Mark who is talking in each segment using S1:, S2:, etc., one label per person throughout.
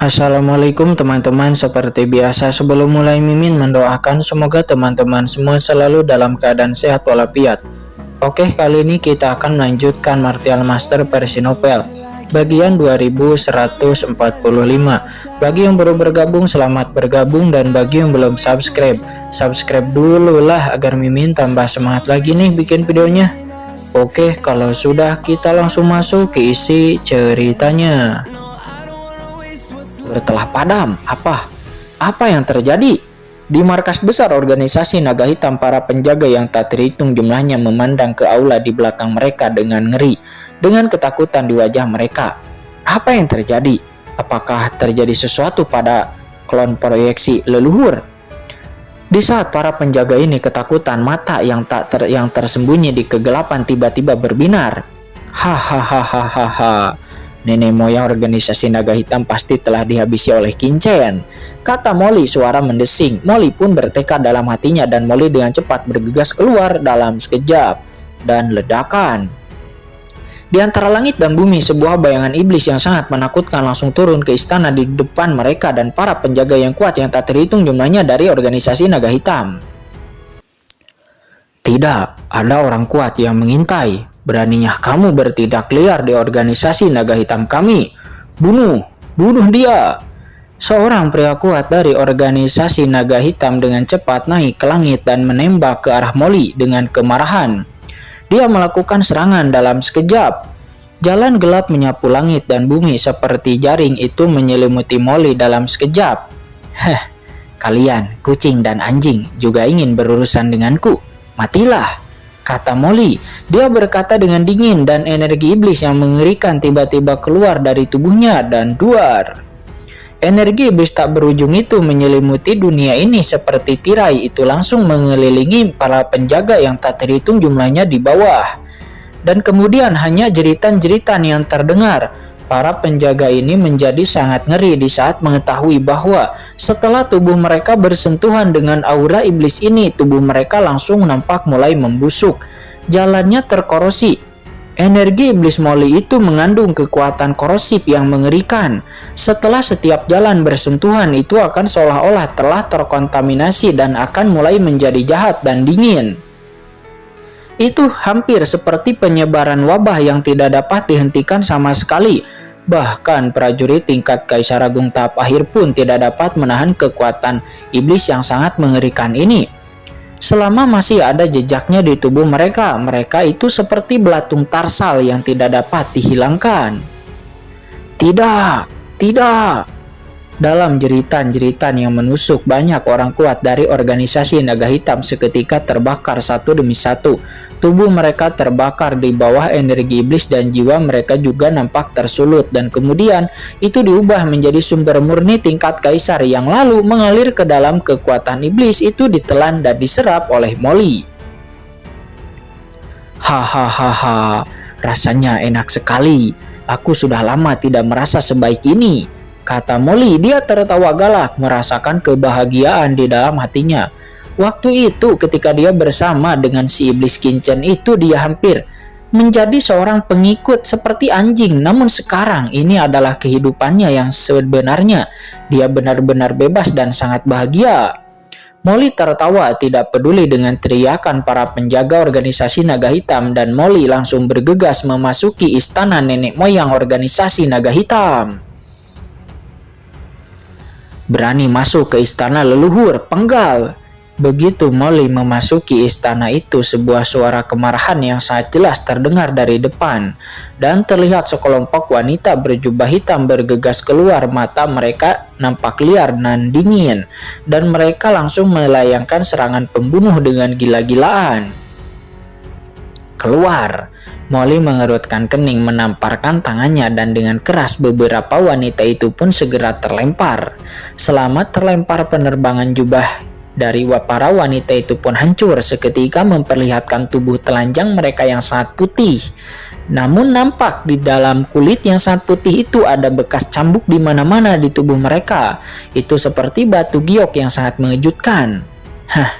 S1: Assalamualaikum teman-teman, seperti biasa sebelum mulai Mimin mendoakan semoga teman-teman semua selalu dalam keadaan sehat walafiat. Oke, kali ini kita akan melanjutkan Martial Master versi novel bagian 2145. Bagi yang baru bergabung, selamat bergabung, dan bagi yang belum subscribe dulu lah agar Mimin tambah semangat lagi nih bikin videonya. Oke, kalau sudah kita langsung masuk ke isi ceritanya. Telah padam. Apa yang terjadi? Di markas besar organisasi Naga Hitam, para penjaga yang tak terhitung jumlahnya memandang ke aula di belakang mereka dengan ngeri, dengan ketakutan di wajah mereka. Apa yang terjadi? Apakah terjadi sesuatu pada klon proyeksi leluhur? Di saat para penjaga ini ketakutan, mata yang tersembunyi di kegelapan tiba-tiba berbinar. Hahaha. Nenek moyang organisasi Naga Hitam pasti telah dihabisi oleh Kincen, kata Molly, suara mendesing. Molly pun bertekad dalam hatinya dan Molly dengan cepat bergegas keluar dalam sekejap. Dan ledakan. Di antara langit dan bumi, sebuah bayangan iblis yang sangat menakutkan langsung turun ke istana di depan mereka dan para penjaga yang kuat yang tak terhitung jumlahnya dari organisasi Naga Hitam. Tidak, ada orang kuat yang mengintai. Beraninya kamu bertindak liar di organisasi Naga Hitam kami. Bunuh dia. Seorang pria kuat dari organisasi Naga Hitam dengan cepat naik ke langit dan menembak ke arah Molly dengan kemarahan. Dia melakukan serangan dalam sekejap. Jalan gelap menyapu langit dan bumi seperti jaring itu menyelimuti Molly dalam sekejap. Kalian, kucing dan anjing, juga ingin berurusan denganku? Matilah, kata Molly. Dia berkata dengan dingin dan energi iblis yang mengerikan tiba-tiba keluar dari tubuhnya dan duar. Energi iblis tak berujung itu menyelimuti dunia ini seperti tirai. Itu langsung mengelilingi para penjaga yang tak terhitung jumlahnya di bawah. Dan kemudian hanya jeritan-jeritan yang terdengar. Para penjaga ini menjadi sangat ngeri di saat mengetahui bahwa setelah tubuh mereka bersentuhan dengan aura iblis ini, tubuh mereka langsung nampak mulai membusuk. Jalannya terkorosi. Energi iblis Molly itu mengandung kekuatan korosif yang mengerikan. Setelah setiap jalan bersentuhan itu akan seolah-olah telah terkontaminasi dan akan mulai menjadi jahat dan dingin. Itu hampir seperti penyebaran wabah yang tidak dapat dihentikan sama sekali. Bahkan prajurit tingkat Kaisar Agung tahap akhir pun tidak dapat menahan kekuatan iblis yang sangat mengerikan ini. Selama masih ada jejaknya di tubuh mereka, mereka itu seperti belatung tarsal yang tidak dapat dihilangkan. Tidak. Dalam jeritan-jeritan yang menusuk, banyak orang kuat dari organisasi Naga Hitam seketika terbakar satu demi satu. Tubuh mereka terbakar di bawah energi iblis dan jiwa mereka juga nampak tersulut. Dan kemudian itu diubah menjadi sumber murni tingkat Kaisar yang lalu mengalir ke dalam kekuatan iblis itu ditelan dan diserap oleh Molly. Hahaha, rasanya enak sekali. Aku sudah lama tidak merasa sebaik ini, kata Molly. Dia tertawa galak, merasakan kebahagiaan di dalam hatinya. Waktu itu ketika dia bersama dengan si iblis Kincen itu, dia hampir menjadi seorang pengikut seperti anjing. Namun sekarang ini adalah kehidupannya yang sebenarnya. Dia benar-benar bebas dan sangat bahagia. Molly tertawa, tidak peduli dengan teriakan para penjaga organisasi Naga Hitam, dan Molly langsung bergegas memasuki istana nenek moyang organisasi Naga Hitam. Berani masuk ke istana leluhur, penggal. Begitu Molly memasuki istana itu, sebuah suara kemarahan yang sangat jelas terdengar dari depan. Dan terlihat sekelompok wanita berjubah hitam bergegas keluar. Mata mereka nampak liar dan dingin. Dan mereka langsung melayangkan serangan pembunuh dengan gila-gilaan. Keluar. Molly mengerutkan kening, menamparkan tangannya, dan dengan keras beberapa wanita itu pun segera terlempar. Selama terlempar, penerbangan jubah dari para wanita itu pun hancur seketika, memperlihatkan tubuh telanjang mereka yang sangat putih. Namun nampak di dalam kulit yang sangat putih itu ada bekas cambuk di mana-mana di tubuh mereka. Itu seperti batu giok yang sangat mengejutkan.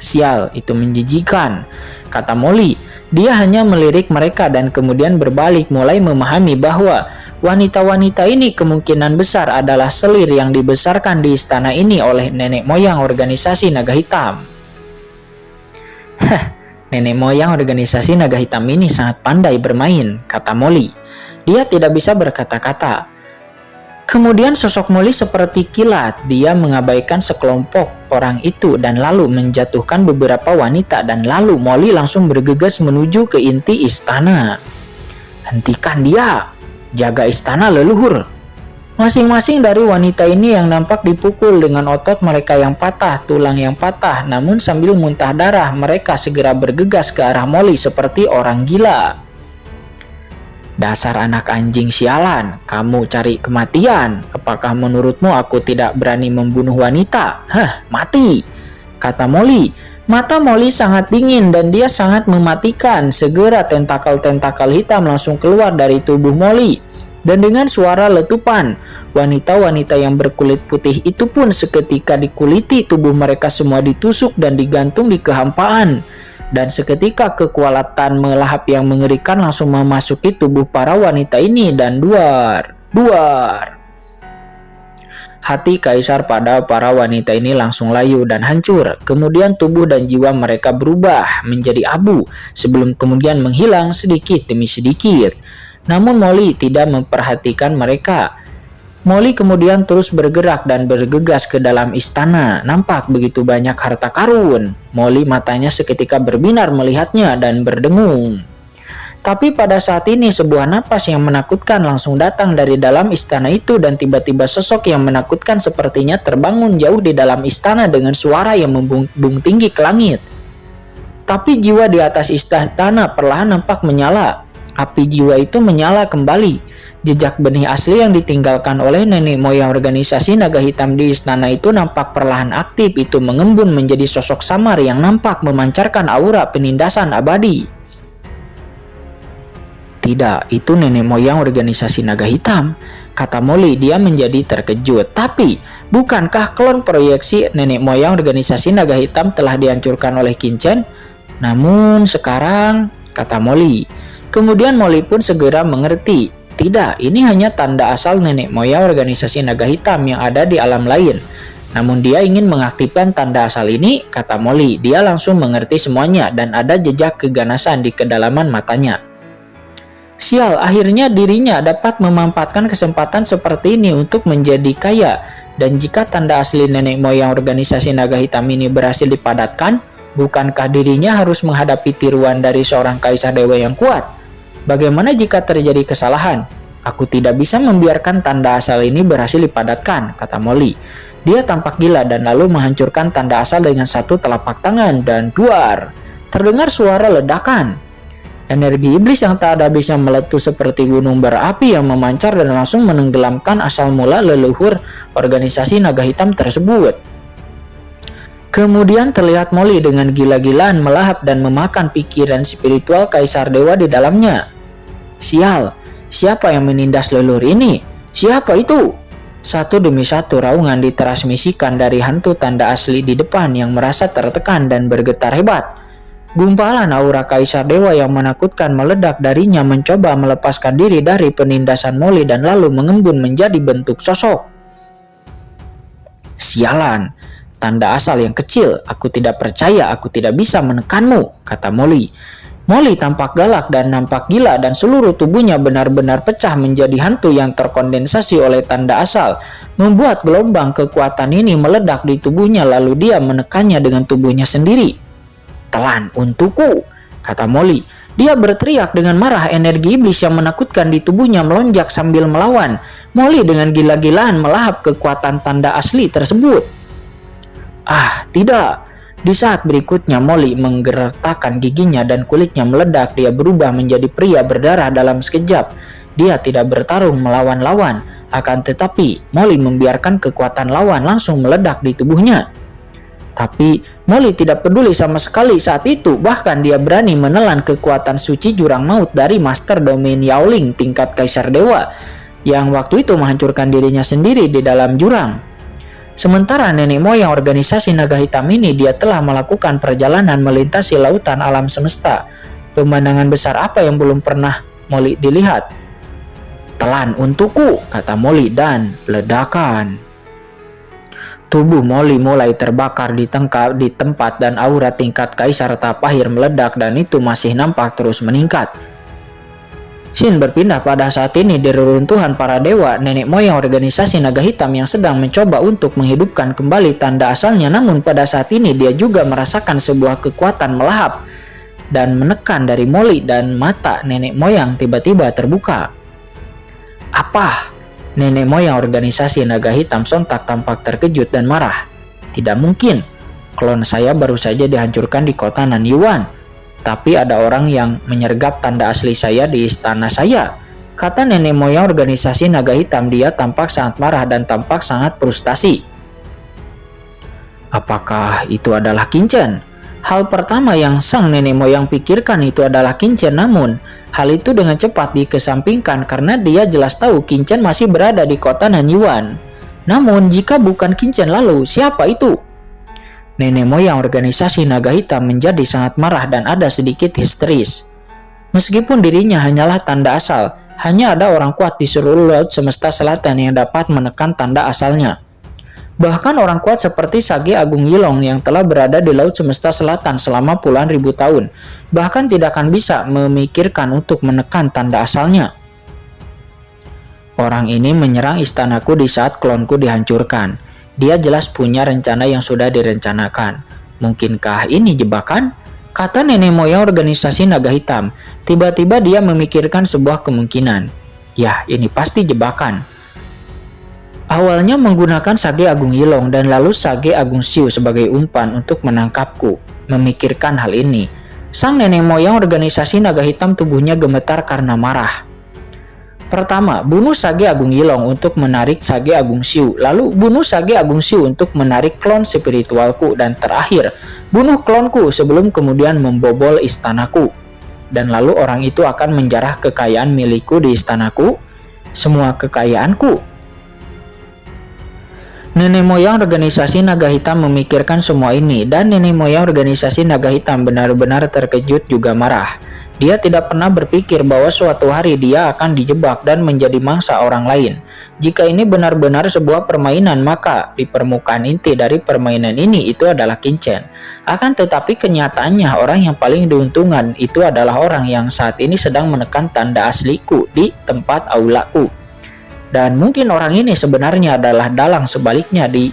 S1: Sial, itu menjijikan, kata Molly. Dia hanya melirik mereka dan kemudian berbalik, mulai memahami bahwa Wanita-wanita ini kemungkinan besar adalah selir yang dibesarkan di istana ini oleh nenek moyang organisasi naga hitam. Nenek moyang organisasi naga hitam ini sangat pandai bermain, kata Molly. Dia tidak bisa berkata-kata. Kemudian sosok Molly seperti kilat. Dia mengabaikan sekelompok orang itu dan lalu menjatuhkan beberapa wanita, dan lalu Molly langsung bergegas menuju ke inti istana. Hentikan dia! Jaga istana leluhur. Masing-masing dari wanita ini yang nampak dipukul dengan otot mereka yang patah, tulang yang patah, namun sambil muntah darah, mereka segera bergegas ke arah Molly seperti orang gila. Dasar anak anjing sialan, kamu cari kematian. Apakah menurutmu aku tidak berani membunuh wanita? Mati, kata Molly. Mata Molly sangat dingin dan dia sangat mematikan. Segera tentakel-tentakel hitam langsung keluar dari tubuh Molly. Dan dengan suara letupan, wanita-wanita yang berkulit putih itu pun seketika dikuliti, tubuh mereka semua ditusuk dan digantung di kehampaan. Dan seketika kekuatan melahap yang mengerikan langsung memasuki tubuh para wanita ini dan duar. Hati kaisar pada para wanita ini langsung layu dan hancur. Kemudian tubuh dan jiwa mereka berubah menjadi abu sebelum kemudian menghilang sedikit demi sedikit. Namun Molly tidak memperhatikan mereka. Molly kemudian terus bergerak dan bergegas ke dalam istana. Nampak begitu banyak harta karun. Molly matanya seketika berbinar melihatnya dan berdengung. Tapi pada saat ini sebuah napas yang menakutkan langsung datang dari dalam istana itu, dan tiba-tiba sosok yang menakutkan sepertinya terbangun jauh di dalam istana dengan suara yang membung tinggi ke langit. Tapi jiwa di atas istana perlahan nampak menyala. Api jiwa itu menyala kembali. Jejak benih asli yang ditinggalkan oleh nenek moyang organisasi naga hitam di istana itu nampak perlahan aktif. Itu mengembun menjadi sosok samar yang nampak memancarkan aura penindasan abadi. Tidak, itu nenek moyang organisasi naga hitam, kata Molly. Dia menjadi terkejut. Tapi, bukankah klon proyeksi nenek moyang organisasi naga hitam telah dihancurkan oleh Qin-Chen? Namun sekarang, kata Molly. Kemudian Molly pun segera mengerti. Tidak, ini hanya tanda asal nenek moyang organisasi naga hitam yang ada di alam lain. Namun dia ingin mengaktifkan tanda asal ini, kata Molly. Dia langsung mengerti semuanya dan ada jejak keganasan di kedalaman matanya. Sial, akhirnya dirinya dapat memanfaatkan kesempatan seperti ini untuk menjadi kaya. Dan jika tanda asli nenek moyang organisasi naga hitam ini berhasil dipadatkan, bukankah dirinya harus menghadapi tiruan dari seorang kaisar dewa yang kuat? Bagaimana jika terjadi kesalahan? Aku tidak bisa membiarkan tanda asal ini berhasil dipadatkan, kata Molly. Dia tampak gila dan lalu menghancurkan tanda asal dengan satu telapak tangan dan duar. Terdengar suara ledakan. Energi iblis yang tak ada habisnya meletus seperti gunung berapi yang memancar dan langsung menenggelamkan asal mula leluhur organisasi naga hitam tersebut. Kemudian terlihat Molly dengan gila-gilaan melahap dan memakan pikiran spiritual kaisar dewa di dalamnya. Sial, siapa yang menindas leluhur ini? Siapa itu? Satu demi satu raungan ditransmisikan dari hantu tanda asli di depan yang merasa tertekan dan bergetar hebat. Gumpalan aura kaisar dewa yang menakutkan meledak darinya mencoba melepaskan diri dari penindasan Molly dan lalu mengembun menjadi bentuk sosok. Sialan, tanda asal yang kecil, aku tidak percaya aku tidak bisa menekanmu, kata Molly. Molly tampak galak dan nampak gila dan seluruh tubuhnya benar-benar pecah menjadi hantu yang terkondensasi oleh tanda asal. Membuat gelombang kekuatan ini meledak di tubuhnya lalu dia menekannya dengan tubuhnya sendiri. Telan untukku, kata Molly. Dia berteriak dengan marah. Energi iblis yang menakutkan di tubuhnya melonjak sambil melawan. Molly dengan gila-gilaan melahap kekuatan tanda asli tersebut. Tidak. Di saat berikutnya Molly menggeretakkan giginya dan kulitnya meledak. Dia berubah menjadi pria berdarah dalam sekejap. Dia tidak bertarung melawan lawan. Akan tetapi Molly membiarkan kekuatan lawan langsung meledak di tubuhnya. Tapi Molly tidak peduli sama sekali saat itu. Bahkan dia berani menelan kekuatan suci jurang maut dari Master Domain Yaoling tingkat Kaisar Dewa yang waktu itu menghancurkan dirinya sendiri di dalam jurang. Sementara nenek moyang organisasi naga hitam ini, dia telah melakukan perjalanan melintasi lautan alam semesta. Pemandangan besar apa yang belum pernah Molly dilihat? Telan untukku, kata Molly, dan ledakan. Tubuh Molly mulai terbakar di tempat dan aura tingkat Kaisar Taphir meledak dan itu masih nampak terus meningkat. Scene berpindah pada saat ini di reruntuhan para dewa, nenek moyang organisasi naga hitam yang sedang mencoba untuk menghidupkan kembali tanda asalnya, namun pada saat ini dia juga merasakan sebuah kekuatan melahap dan menekan dari Molly dan mata nenek moyang tiba-tiba terbuka. Apa? Nenek moyang organisasi naga hitam sontak tampak terkejut dan marah. Tidak mungkin, klon saya baru saja dihancurkan di kota Nanyuan. Tapi ada orang yang menyergap tanda asli saya di istana saya, kata nenek moyang organisasi naga hitam. Dia tampak sangat marah dan tampak sangat frustasi. Apakah itu adalah Qingchen? Hal pertama yang sang nenek moyang pikirkan itu adalah Qingchen, namun hal itu dengan cepat dikesampingkan karena dia jelas tahu Qingchen masih berada di kota Nanyuan. Namun jika bukan Qingchen, lalu siapa itu? Nenek moyang organisasi naga hitam menjadi sangat marah dan ada sedikit histeris. Meskipun dirinya hanyalah tanda asal, hanya ada orang kuat di seluruh laut semesta selatan yang dapat menekan tanda asalnya. Bahkan orang kuat seperti Sage Agung Yilong yang telah berada di Laut Semesta Selatan selama puluhan ribu tahun, bahkan tidak akan bisa memikirkan untuk menekan tanda asalnya. Orang ini menyerang istanaku di saat klonku dihancurkan. Dia jelas punya rencana yang sudah direncanakan. Mungkinkah ini jebakan? Kata nenek moyang organisasi naga hitam. Tiba-tiba dia memikirkan sebuah kemungkinan. Yah, ini pasti jebakan. Awalnya menggunakan Sage Agung Yilong dan lalu Sage Agung Xiu sebagai umpan untuk menangkapku. Memikirkan hal ini, sang nenek moyang organisasi naga hitam tubuhnya gemetar karena marah. Pertama, bunuh Sage Agung Yilong untuk menarik Sage Agung Xiu, lalu bunuh Sage Agung Xiu untuk menarik klon spiritualku, dan terakhir, bunuh klonku sebelum kemudian membobol istanaku. Dan lalu orang itu akan menjarah kekayaan milikku di istanaku, semua kekayaanku. Nenek moyang organisasi naga hitam memikirkan semua ini dan nenek moyang organisasi naga hitam benar-benar terkejut juga marah. Dia tidak pernah berpikir bahwa suatu hari dia akan dijebak dan menjadi mangsa orang lain. Jika ini benar-benar sebuah permainan, maka di permukaan inti dari permainan ini itu adalah Qingchen. Akan tetapi kenyataannya orang yang paling diuntungkan itu adalah orang yang saat ini sedang menekan tanda asliku di tempat aulaku. Dan mungkin orang ini sebenarnya adalah dalang sebaliknya di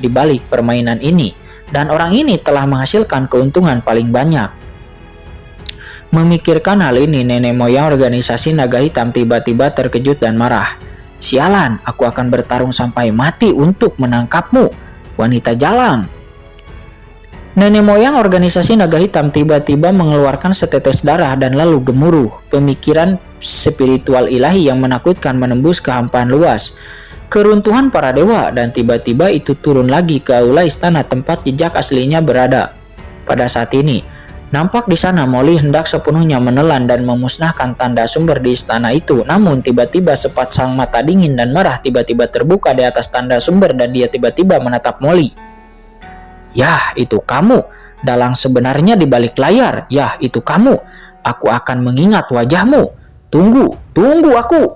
S1: balik permainan ini. Dan orang ini telah menghasilkan keuntungan paling banyak. Memikirkan hal ini, nenek moyang organisasi naga hitam tiba-tiba terkejut dan marah. Sialan, aku akan bertarung sampai mati untuk menangkapmu, wanita jalang. Nenek moyang organisasi naga hitam tiba-tiba mengeluarkan setetes darah dan lalu gemuruh. Pemikiran spiritual ilahi yang menakutkan menembus kehampaan luas. Keruntuhan para dewa dan tiba-tiba itu turun lagi ke aula istana tempat jejak aslinya berada. Pada saat ini, nampak di sana Molly hendak sepenuhnya menelan dan memusnahkan tanda sumber di istana itu. Namun tiba-tiba sepasang mata dingin dan marah tiba-tiba terbuka di atas tanda sumber dan dia tiba-tiba menatap Molly. Yah, itu kamu. Dalang sebenarnya di balik layar. Yah, itu kamu. Aku akan mengingat wajahmu. Tunggu aku.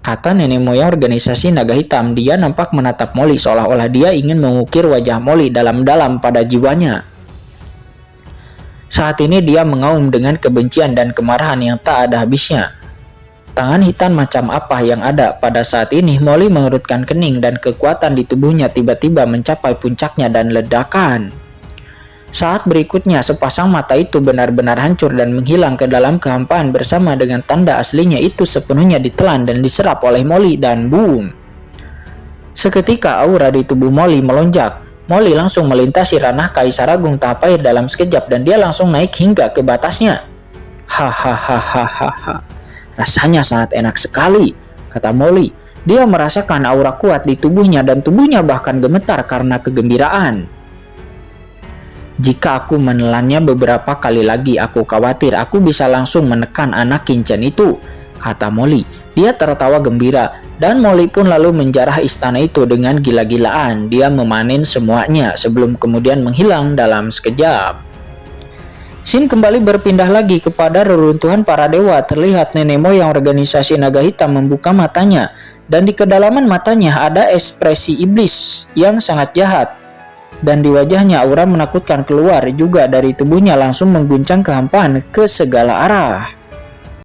S1: Kata nenek moyang organisasi naga hitam. Dia nampak menatap Molly seolah-olah dia ingin mengukir wajah Molly dalam-dalam pada jiwanya. Saat ini dia mengaum dengan kebencian dan kemarahan yang tak ada habisnya. Tangan hitam macam apa yang ada pada saat ini? Molly mengerutkan kening dan kekuatan di tubuhnya tiba-tiba mencapai puncaknya dan ledakan. Saat berikutnya sepasang mata itu benar-benar hancur dan menghilang ke dalam kehampaan bersama dengan tanda aslinya itu sepenuhnya ditelan dan diserap oleh Molly dan boom. Seketika aura di tubuh Molly melonjak. Molly langsung melintasi ranah Kaisar Agung Taphir dalam sekejap dan dia langsung naik hingga ke batasnya. Hahaha. Rasanya sangat enak sekali, kata Molly. Dia merasakan aura kuat di tubuhnya dan tubuhnya bahkan gemetar karena kegembiraan. Jika aku menelannya beberapa kali lagi, aku khawatir aku bisa langsung menekan anak Qingchen itu, kata Molly. Dia tertawa gembira dan Molly pun lalu menjarah istana itu dengan gila-gilaan. Dia memanen semuanya sebelum kemudian menghilang dalam sekejap. Scene kembali berpindah lagi kepada reruntuhan para dewa. Terlihat nenek moyang organisasi naga hitam membuka matanya, dan di kedalaman matanya ada ekspresi iblis yang sangat jahat. Dan di wajahnya aura menakutkan keluar juga dari tubuhnya, langsung mengguncang kehampaan ke segala arah.